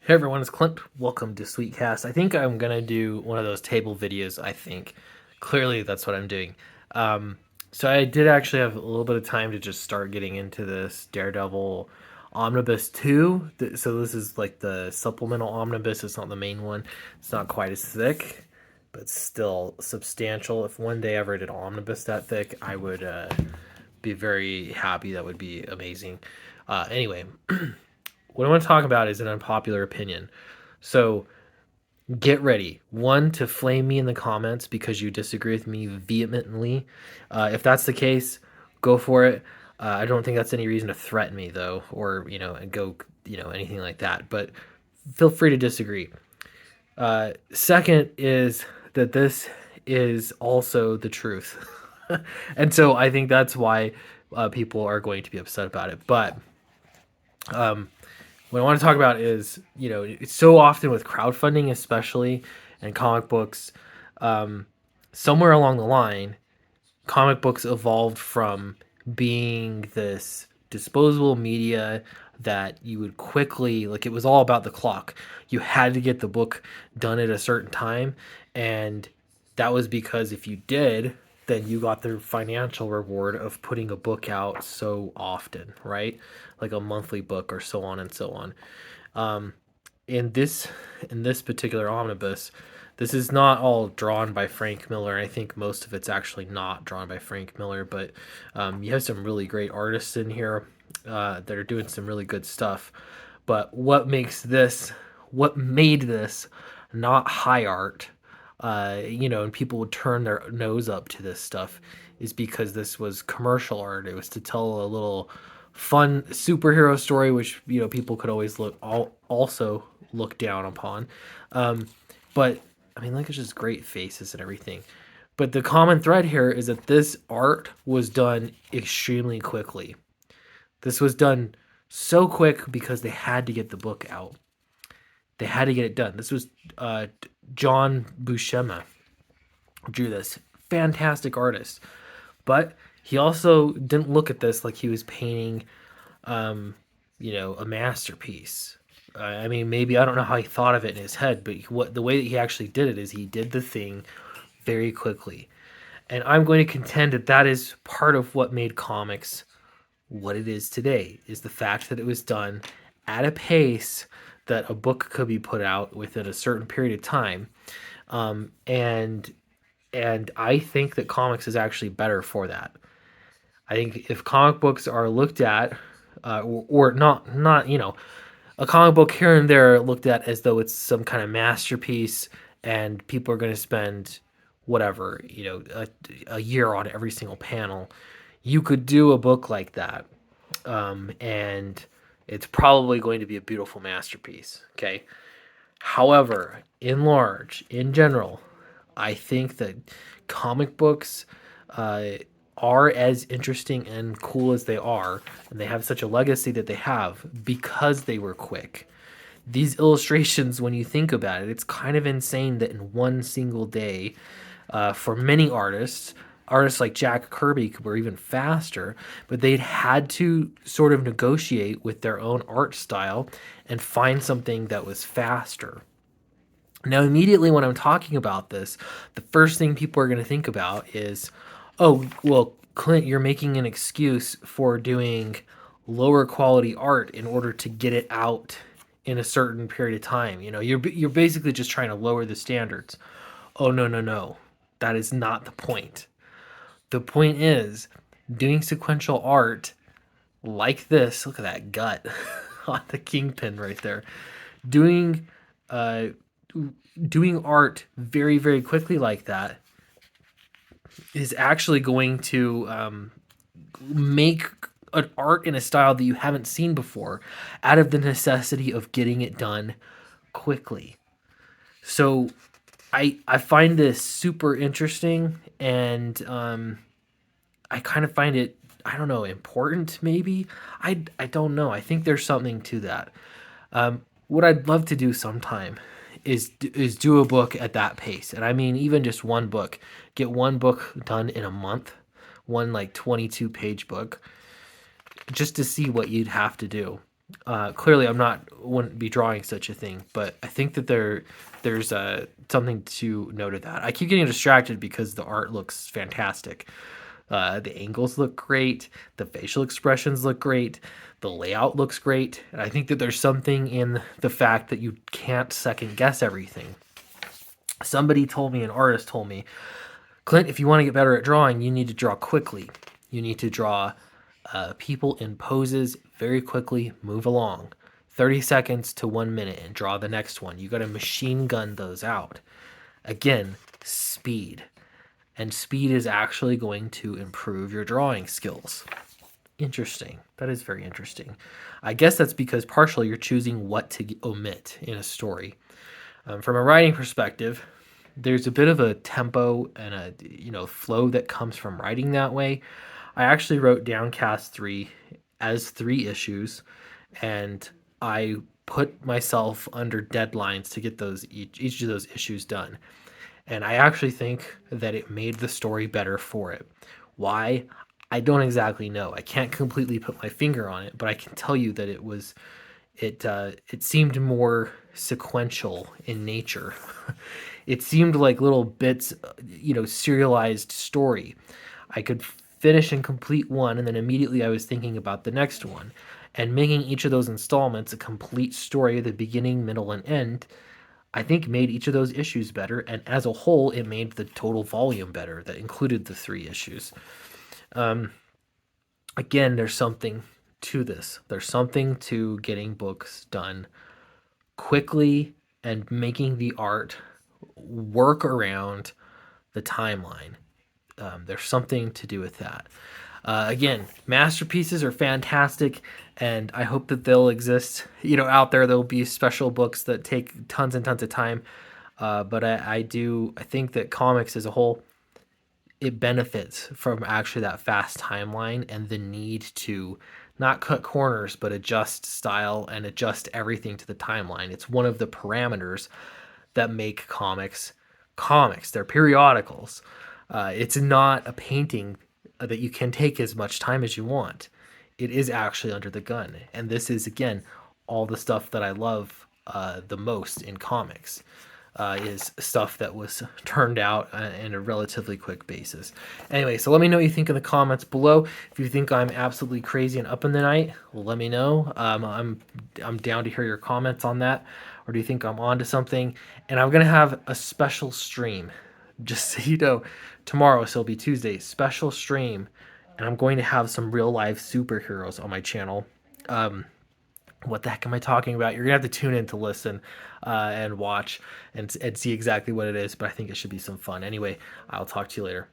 Hey everyone, it's Clint. Welcome to Sweetcast. I think I'm gonna do one of those table videos. I think clearly that's what I'm doing. Um, so I did actually have a little bit of time to just start getting into this Daredevil Omnibus 2. So this is like the supplemental omnibus. It's not the main one. It's not quite as thick, but still substantial. If one day I ever did an omnibus that thick, I would be very happy. That would be amazing. Anyway, what I want to talk about is an unpopular opinion. So get ready. One, to flame me in the comments because you disagree with me vehemently. If that's the case, go for it. I don't think that's any reason to threaten me though, or go anything like that. But feel free to disagree. Second is that this is also the truth, and so I think that's why people are going to be upset about it. But um, what I want to talk about is, it's so often with crowdfunding, especially and comic books, somewhere along the line, comic books evolved from being this disposable media that you would quickly, like, it was all about the clock. You had to get the book done at a certain time, and that was because if you did, then you got the financial reward of putting a book out so often, right? Like a monthly book or so on and so on. Um, in this in this particular omnibus, this is not all drawn by Frank Miller. I think most of it's actually not drawn by Frank Miller, but you have some really great artists in here that are doing some really good stuff. But what made this not high art, and people would turn their nose up to this stuff, is because this was commercial art. It was to tell a little fun superhero story, which people could always also look down upon. But I mean, like, it's just great faces and everything. But the common thread here is that this art was done extremely quickly. This was done so quick because they had to get the book out. They had to get it done. This was John Buscema drew this. Fantastic artist. But he also didn't look at this like he was painting, a masterpiece. I mean, maybe I don't know how he thought of it in his head, but the way that he actually did it is he did the thing very quickly. And I'm going to contend that that is part of what made comics what it is today, is the fact that it was done at a pace that a book could be put out within a certain period of time. And I think that comics is actually better for that. I think if comic books are looked at, or not, a comic book here and there looked at as though it's some kind of masterpiece, and people are going to spend whatever, a year on every single panel. You could do a book like that, and it's probably going to be a beautiful masterpiece. Okay. However, in general, I think that comic books uh, are as interesting and cool as they are, and they have such a legacy that they have because they were quick. These illustrations, when you think about it, it's kind of insane that in one single day, for many artists like Jack Kirby were even faster, but they'd had to sort of negotiate with their own art style and find something that was faster. Now, immediately when I'm talking about this, the first thing people are going to think about is, oh, well, Clint, you're making an excuse for doing lower quality art in order to get it out in a certain period of time. You're basically just trying to lower the standards. Oh, no, no, no. That is not the point. The point is doing sequential art like this. Look at that gut on the kingpin right there. Doing uh, doing art very, very quickly like that is actually going to make an art in a style that you haven't seen before out of the necessity of getting it done quickly. So I find this super interesting, and I kind of find it, I don't know, important maybe. I don't know. I think there's something to that. What I'd love to do sometime is do a book at that pace, and I mean even just one book. Get one book done in a month, one like 22-page book, just to see what you'd have to do. Clearly, wouldn't be drawing such a thing, but I think that there's something to note of that. I keep getting distracted because the art looks fantastic. The angles look great, the facial expressions look great, the layout looks great, and I think that there's something in the fact that you can't second guess everything. Somebody told me, an artist told me, Clint, if you want to get better at drawing, you need to draw quickly. You need to draw people in poses very quickly, move along. 30 seconds to 1 minute and draw the next one. You got to machine gun those out. Again, speed. And speed is actually going to improve your drawing skills. Interesting. That is very interesting. I guess that's because partially you're choosing what to omit in a story. From a writing perspective, there's a bit of a tempo and a flow that comes from writing that way. I actually wrote Downcast 3 as 3 issues, and I put myself under deadlines to get those each of those issues done. And I actually think that it made the story better for it. Why? I don't exactly know. I can't completely put my finger on it, but I can tell you that it seemed more sequential in nature. It seemed like little bits, serialized story. I could finish and complete one, and then immediately I was thinking about the next one. And making each of those installments a complete story, the beginning, middle, and end, I think made each of those issues better. And as a whole, it made the total volume better that included the 3 issues. Again, there's something to this. There's something to getting books done quickly and making the art work around the timeline. There's something to do with that. Again, masterpieces are fantastic, and I hope that they'll exist. Out there, there'll be special books that take tons and tons of time. But I think that comics as a whole, it benefits from actually that fast timeline and the need to not cut corners, but adjust style and adjust everything to the timeline. It's one of the parameters that make comics comics. They're periodicals. It's not a painting that you can take as much time as you want. It is actually under the gun. And this is, again, all the stuff that I love the most in comics. Is stuff that was turned out in a relatively quick basis. Anyway, so let me know what you think in the comments below. If you think I'm absolutely crazy and up in the night, let me know. I'm down to hear your comments on that. Or do you think I'm onto something? And I'm gonna have a special stream, just so you know, tomorrow. So it'll be Tuesday, special stream, and I'm going to have some real life superheroes on my channel. What the heck am I talking about? You're gonna have to tune in to listen and watch and see exactly what it is, but I think it should be some fun. Anyway, I'll talk to you later.